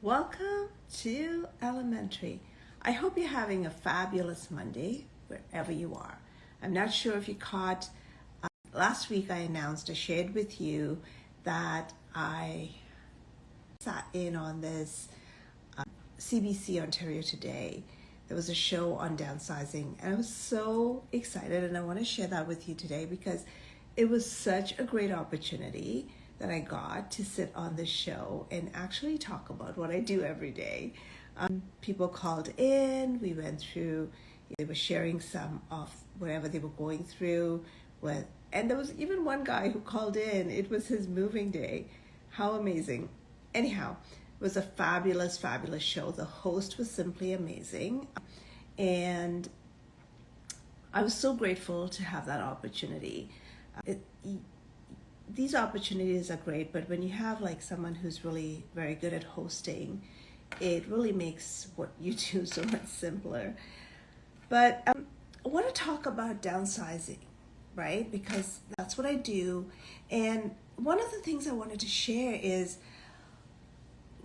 Welcome to Elementary. I hope you're having a fabulous Monday wherever you are. I'm not sure if you caught, last week I shared with you that I sat in on this CBC Ontario Today. There was a show on downsizing, and I was so excited, and I want to share that with you today because it was such a great opportunity that I got to sit on this show and actually talk about what I do every day. People called in, we went through, they were sharing some of whatever they were going through and there was even one guy who called in. It was his moving day. How amazing. Anyhow, it was a fabulous, fabulous show. The host was simply amazing. And I was so grateful to have that opportunity. These opportunities are great, but when you have like someone who's really very good at hosting, it really makes what you do so much simpler. But I want to talk about downsizing, right? Because that's what I do. And one of the things I wanted to share is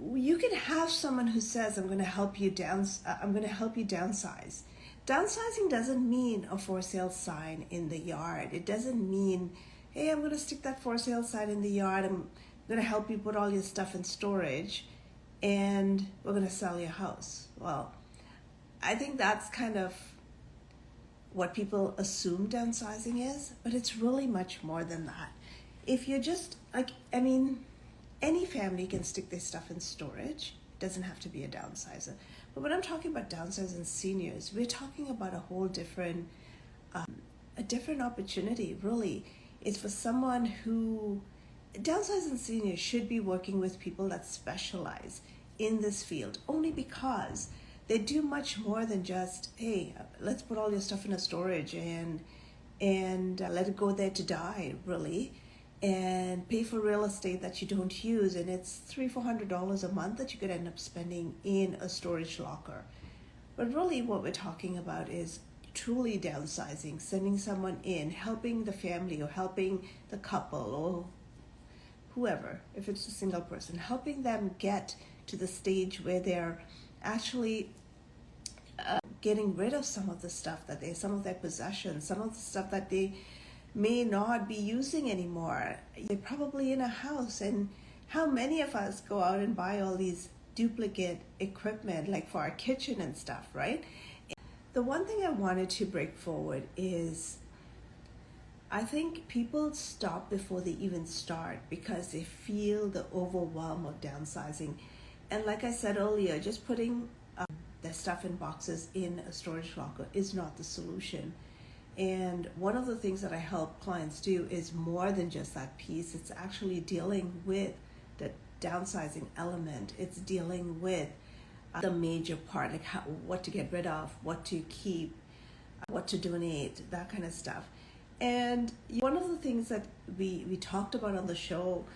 you can have someone who says, I'm going to help you downsize. Downsizing doesn't mean a for sale sign in the yard. It doesn't mean, hey, I'm going to stick that for sale sign in the yard. I'm going to help you put all your stuff in storage and we're going to sell your house. Well, I think that's kind of what people assume downsizing is, but it's really much more than that. If you're just any family can stick their stuff in storage. It doesn't have to be a downsizer. But when I'm talking about downsizing seniors, we're talking about a whole different, a different opportunity, really. It's for someone who, downsizing seniors should be working with people that specialize in this field, only because they do much more than just, hey, let's put all your stuff in a storage and let it go there to die, really, and pay for real estate that you don't use, and it's $300-400 a month that you could end up spending in a storage locker. But really what we're talking about is truly downsizing, sending someone in, helping the family or helping the couple or whoever, if it's a single person, helping them get to the stage where they're actually getting rid of some of their possessions, some of the stuff that they may not be using anymore. They're probably in a house, and how many of us go out and buy all these duplicate equipment like for our kitchen and stuff, right? The one thing I wanted to break forward is I think people stop before they even start because they feel the overwhelm of downsizing. And like I said earlier, just putting their stuff in boxes in a storage locker is not the solution. And one of the things that I help clients do is more than just that piece. It's actually dealing with the downsizing element. It's dealing with the major part, like what to get rid of, what to keep, what to donate, that kind of stuff. And one of the things that we talked about on the show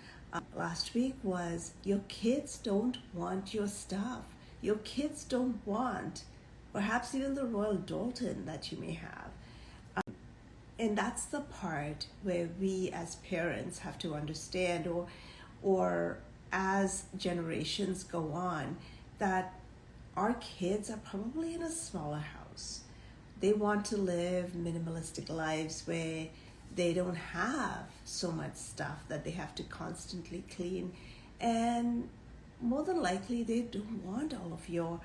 last week was your kids don't want your stuff. Your kids don't want perhaps even the Royal Doulton that you may have. And that's the part where we as parents have to understand, or as generations go on, that our kids are probably in a smaller house. They want to live minimalistic lives where they don't have so much stuff that they have to constantly clean. And more than likely, they don't want all of your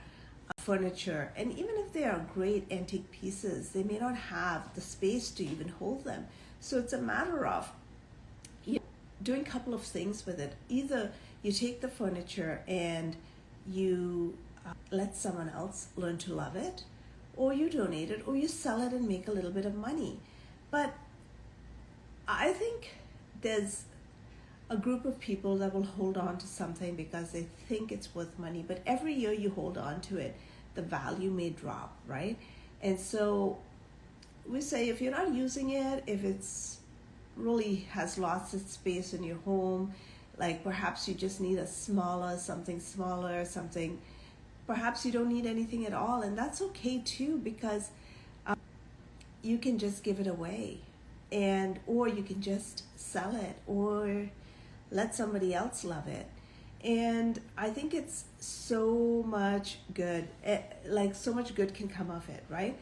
furniture, and even if they are great antique pieces, they may not have the space to even hold them. So it's a matter of doing a couple of things with it. Either you take the furniture and you let someone else learn to love it, or you donate it, or you sell it and make a little bit of money. But I think there's a group of people that will hold on to something because they think it's worth money, but every year you hold on to it, the value may drop, right? And so we say if you're not using it, if it's really has lots of space in your home, like perhaps you just need something smaller, perhaps you don't need anything at all, and that's okay too, because you can just give it away, or you can just sell it, or let somebody else love it. And I think it's so much good, like so much good can come of it, right?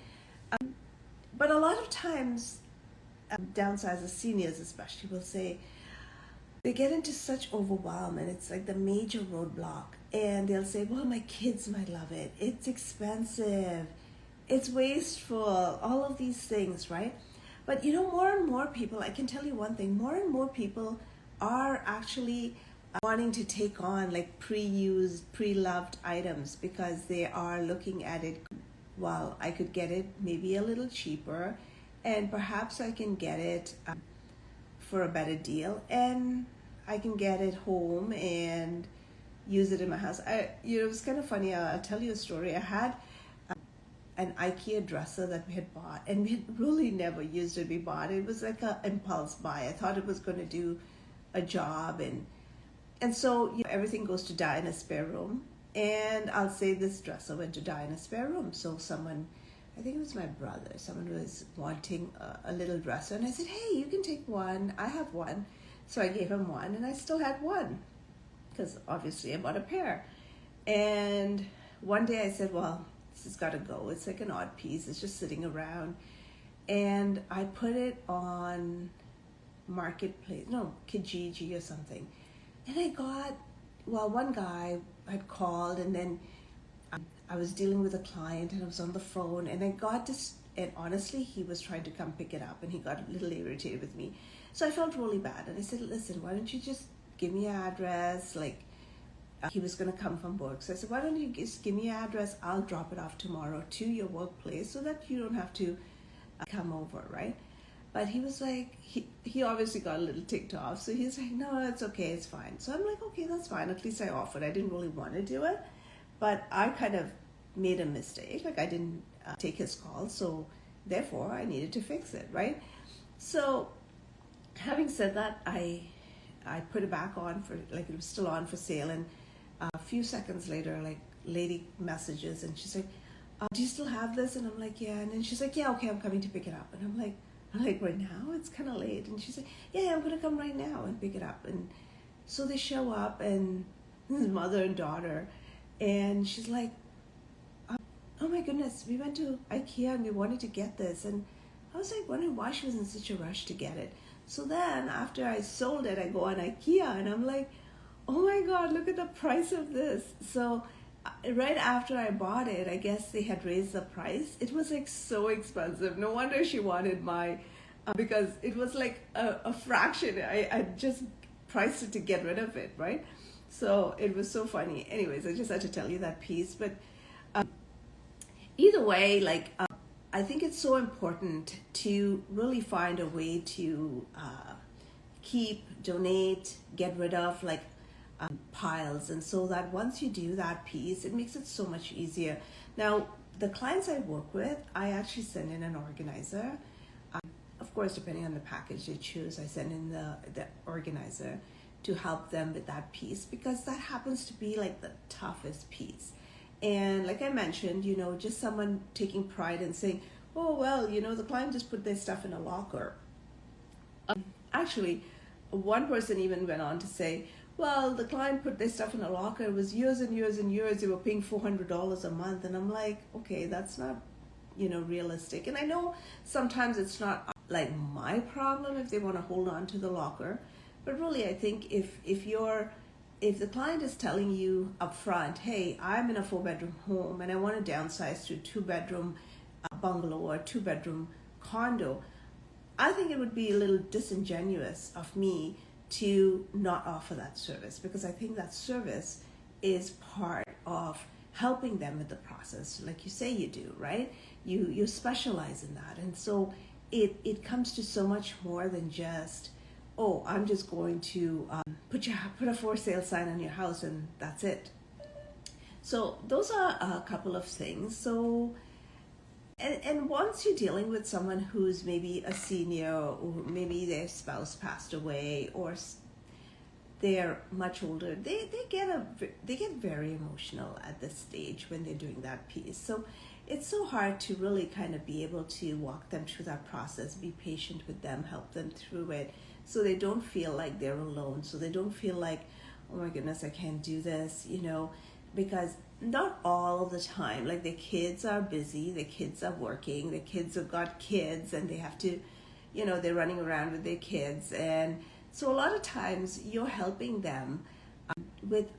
But a lot of times, downsizers, seniors especially, will say they get into such overwhelm and it's like the major roadblock. And they'll say, well, my kids might love it. It's expensive. It's wasteful. All of these things, right? But more and more people, I can tell you one thing, more and more people are actually wanting to take on like pre-used, pre-loved items because they are looking at it, well, I could get it maybe a little cheaper and perhaps I can get it for a better deal and I can get it home and use it in my house. It was kind of funny. I'll tell you a story. I had an IKEA dresser that we had bought and we had really never used it. We bought it. It was like an impulse buy. I thought it was going to do a job and so everything goes to die in a spare room. And I'll say this dresser went to die in a spare room. So someone, I think it was my brother, someone was wanting a little dresser. And I said, hey, you can take one. I have one. So I gave him one and I still had one because obviously I bought a pair. And one day I said, well, this has got to go. It's like an odd piece. It's just sitting around. And I put it on Marketplace, no, Kijiji or something. And I got, well, one guy had called and then I was dealing with a client and I was on the phone and I got this, and honestly, he was trying to come pick it up and he got a little irritated with me. So I felt really bad. And I said, listen, why don't you just give me your address? Like, he was going to come from work. So I said, why don't you just give me your address? I'll drop it off tomorrow to your workplace so that you don't have to come over, right? But he was like, he obviously got a little ticked off. So he's like, no, it's okay, it's fine. So I'm like, okay, that's fine. At least I offered. I didn't really want to do it. But I kind of made a mistake. Like I didn't take his call. So therefore, I needed to fix it, right? So having said that, I put it back on for, like it was still on for sale. And a few seconds later, like lady messages and she's like, do you still have this? And I'm like, yeah. And then she's like, yeah, okay, I'm coming to pick it up. And I'm like, right now? It's kind of late. And she's like, yeah, I'm going to come right now and pick it up. And so they show up and his mother and daughter. And she's like, oh my goodness, we went to IKEA and we wanted to get this. And I was like wondering why she was in such a rush to get it. So then after I sold it, I go on IKEA and I'm like, oh my God, look at the price of this. So right after I bought it, I guess they had raised the price. It was like so expensive. No wonder she wanted my, because it was like a fraction. I just priced it to get rid of it, right? So it was so funny. Anyways, I just had to tell you that piece. But either way, like I think it's so important to really find a way to keep, donate, get rid of, like piles, and so that once you do that piece, it makes it so much easier. Now, the clients I work with, I actually send in an organizer. Of course, depending on the package they choose, I send in the organizer to help them with that piece because that happens to be like the toughest piece. And like I mentioned, just someone taking pride in saying, oh, well, the client just put their stuff in a locker. Actually, one person even went on to say, well, the client put their stuff in a locker. It was years and years and years. They were paying $400 a month. And I'm like, okay, that's not, realistic. And I know sometimes it's not like my problem if they want to hold on to the locker. But really, I think if the client is telling you up front, hey, I'm in a 4-bedroom home and I want to downsize to a 2-bedroom bungalow or a 2-bedroom condo, I think it would be a little disingenuous of me to not offer that service because I think that service is part of helping them with the process, like you say you do, right? You specialize in that. And so it comes to so much more than just, oh, I'm just going to put a for sale sign on your house and that's it. So those are a couple of things. So and once you're dealing with someone who's maybe a senior or maybe their spouse passed away or they're much older, they get very emotional at this stage when they're doing that piece. So it's so hard to really kind of be able to walk them through that process, be patient with them, help them through it so they don't feel like they're alone, so they don't feel like, oh my goodness, I can't do this, because not all the time, like the kids are busy, the kids are working, the kids have got kids and they have to, they're running around with their kids. And so a lot of times you're helping them with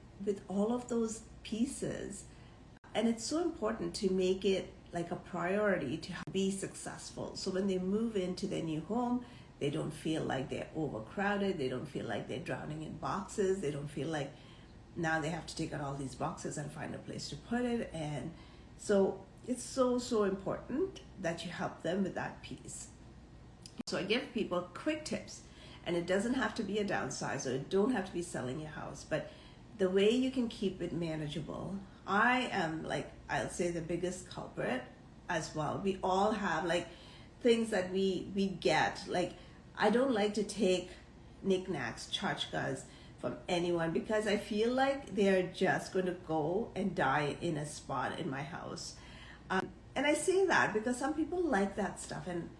all of those pieces. And it's so important to make it like a priority to be successful. So when they move into their new home, they don't feel like they're overcrowded. They don't feel like they're drowning in boxes. They don't feel like now they have to take out all these boxes and find a place to put it. And so it's so important that you help them with that piece. So I give people quick tips, and it doesn't have to be a downsizer. It don't have to be selling your house, but the way you can keep it manageable. I am, like, I'll say, the biggest culprit as well. We all have like things that we get. Like, I don't like to take knickknacks, tchotchkes from anyone because I feel like they're just going to go and die in a spot in my house. And I say that because some people like that stuff, and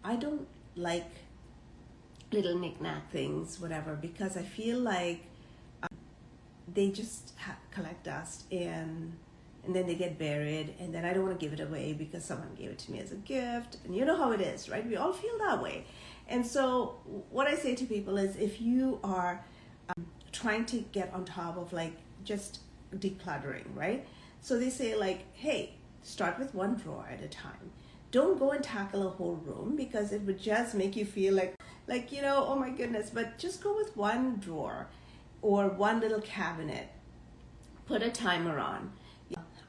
I don't like little knick-knack things, whatever, because I feel like they just collect dust and then they get buried, and then I don't want to give it away because someone gave it to me as a gift. And you know how it is, right? We all feel that way. And so what I say to people is, if you are trying to get on top of like just decluttering, right? So they say like, hey, start with one drawer at a time. Don't go and tackle a whole room because it would just make you feel like, oh my goodness, but just go with one drawer or one little cabinet. Put a timer on.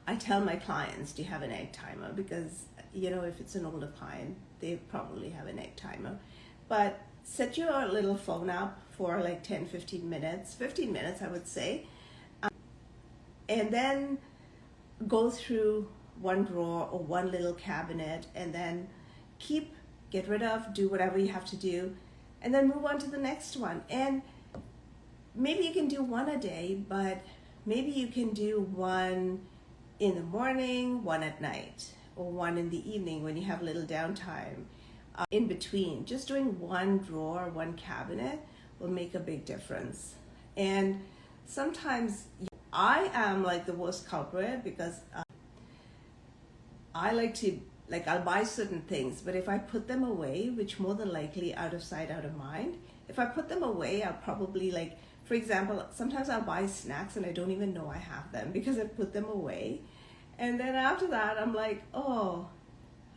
I tell my clients to have an egg timer because, if it's an older client, they probably have an egg timer. But set your little phone up for like 10, 15 minutes, I would say. And then go through one drawer or one little cabinet, and then get rid of, do whatever you have to do, and then move on to the next one. And maybe you can do one a day, but maybe you can do one in the morning, one at night, or one in the evening when you have a little downtime. In between, just doing one drawer, one cabinet will make a big difference. And sometimes I am like the worst culprit because I like to, I'll buy certain things, but if I put them away, which more than likely out of sight, out of mind, if I put them away, I'll probably for example, sometimes I'll buy snacks and I don't even know I have them because I put them away. And then after that, I'm like, oh,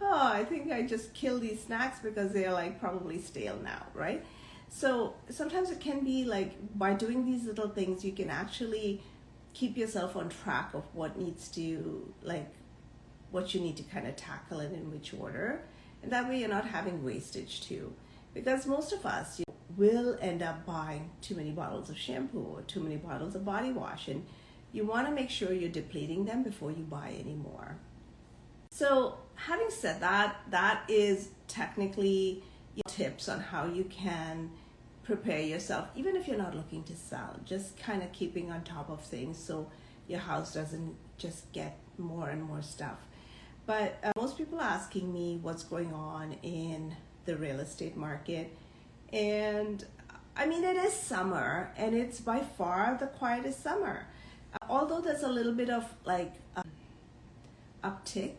I think I just killed these snacks because they're probably stale now, right? So sometimes it can be by doing these little things, you can actually keep yourself on track of what needs to, what you need to kind of tackle and in which order. And that way you're not having wastage too. Because most of us will end up buying too many bottles of shampoo or too many bottles of body wash. And you want to make sure you're depleting them before you buy any more. So having said that, that is technically tips on how you can prepare yourself, even if you're not looking to sell, just kind of keeping on top of things so your house doesn't just get more and more stuff. But most people are asking me what's going on in the real estate market. And I mean, it is summer and it's by far the quietest summer. Although there's a little bit of uptick,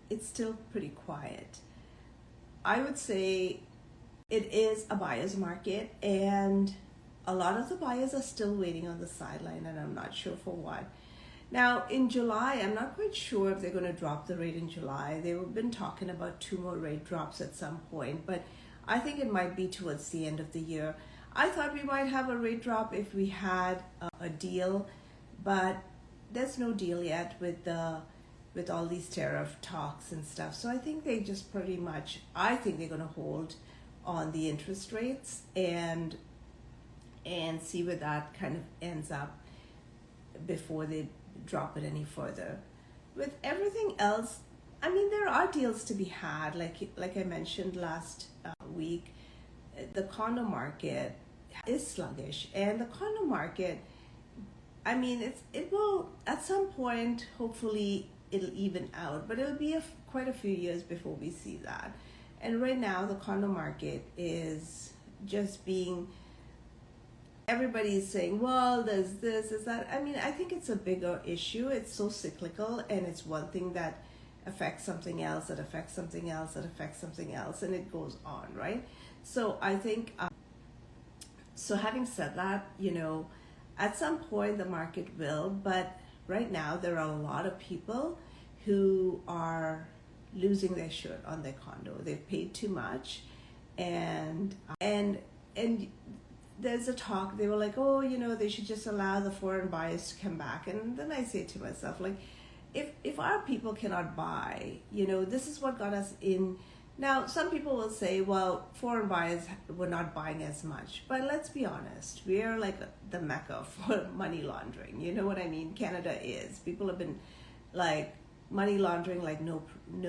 it's still pretty quiet. I would say it is a buyer's market, and a lot of the buyers are still waiting on the sideline, and I'm not sure for what. Now, in July, I'm not quite sure if they're going to drop the rate in July. They've been talking about 2 more rate drops at some point, but I think it might be towards the end of the year. I thought we might have a rate drop if we had a deal, but there's no deal yet with all these tariff talks and stuff. So I think they just pretty much, I think they're going to hold on the interest rates and see where that kind of ends up before they drop it any further. With everything else, I mean, there are deals to be had. Like I mentioned last week, the condo market is sluggish, and the condo market, I mean, it will at some point, hopefully it'll even out, but it'll be quite a few years before we see that. And right now the condo market is just being, everybody's saying, well, there's this, is that. I mean, I think it's a bigger issue. It's so cyclical, and it's one thing that affects something else, that affects something else, that affects something else, and it goes on, right? So I think, so having said that, at some point the market will, but right now there are a lot of people who are losing their shirt on their condo. They've paid too much, and there's a talk. They were like, oh, they should just allow the foreign buyers to come back. And then I say to myself, like, if our people cannot buy, this is what got us in. Now, some people will say, well, foreign buyers were not buying as much. But let's be honest, we are like the mecca for money laundering. You know what I mean? Canada is. People have been like money laundering like no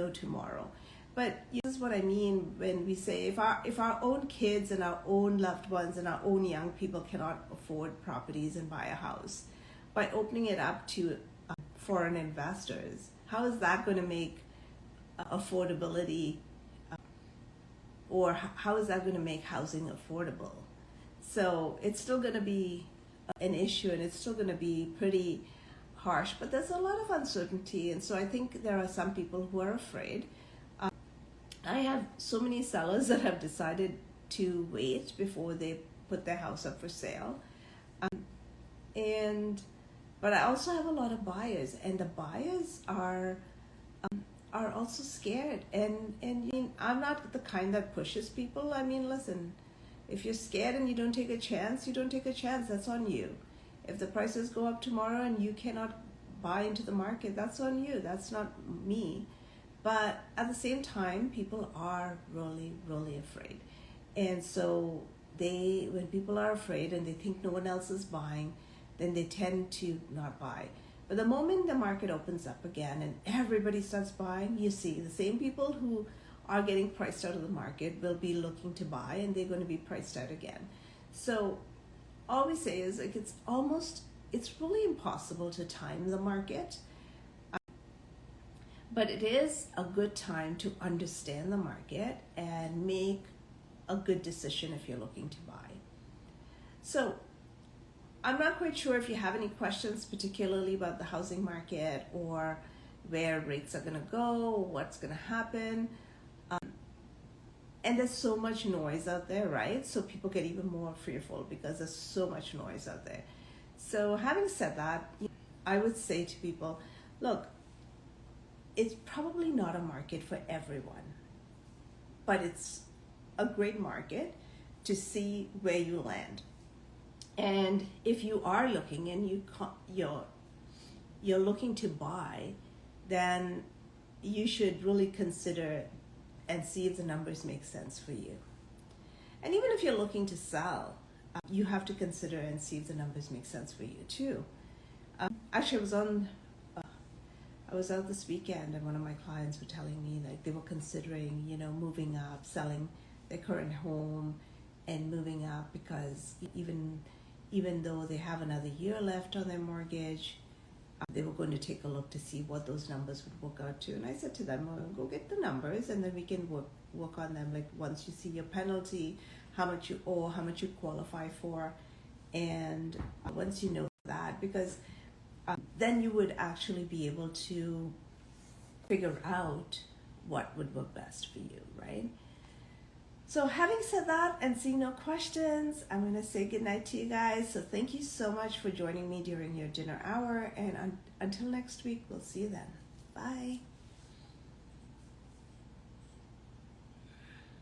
tomorrow. But this is what I mean when we say if our own kids and our own loved ones and our own young people cannot afford properties and buy a house, by opening it up to foreign investors, how is that going to make affordability, or how is that going to make housing affordable? So it's still going to be an issue, and it's still going to be pretty harsh, but there's a lot of uncertainty, and so I think there are some people who are afraid. I have so many sellers that have decided to wait before they put their house up for sale, but I also have a lot of buyers, and the buyers are also scared. And I'm not the kind that pushes people. I mean, listen, if you're scared and you don't take a chance, you don't take a chance. That's on you. If the prices go up tomorrow and you cannot buy into the market, that's on you. That's not me. But at the same time, people are really, really afraid. And so when people are afraid and they think no one else is buying, then they tend to not buy. But the moment the market opens up again and everybody starts buying, you see the same people who are getting priced out of the market will be looking to buy, and they're going to be priced out again. So all we say is, like, it's really impossible to time the market. But it is a good time to understand the market and make a good decision if you're looking to buy. So I'm not quite sure if you have any questions particularly about the housing market, or where rates are going to go, or what's going to happen. And there's so much noise out there, right? So people get even more fearful because there's so much noise out there. So having said that, I would say to people, look, it's probably not a market for everyone, but it's a great market to see where you land. And if you are looking and you're looking to buy, then you should really consider and see if the numbers make sense for you. And even if you're looking to sell, you have to consider and see if the numbers make sense for you too. Actually, I was out this weekend, and one of my clients were telling me, like, they were considering, moving up, selling their current home and moving up, because even though they have another year left on their mortgage, they were going to take a look to see what those numbers would work out to. And I said to them, well, go get the numbers, and then we can work on them. Like, once you see your penalty, how much you owe, how much you qualify for, and once you know that, because then you would actually be able to figure out what would work best for you, right? So having said that, and seeing no questions, I'm going to say goodnight to you guys. So thank you so much for joining me during your dinner hour, and until next week, we'll see you then. Bye.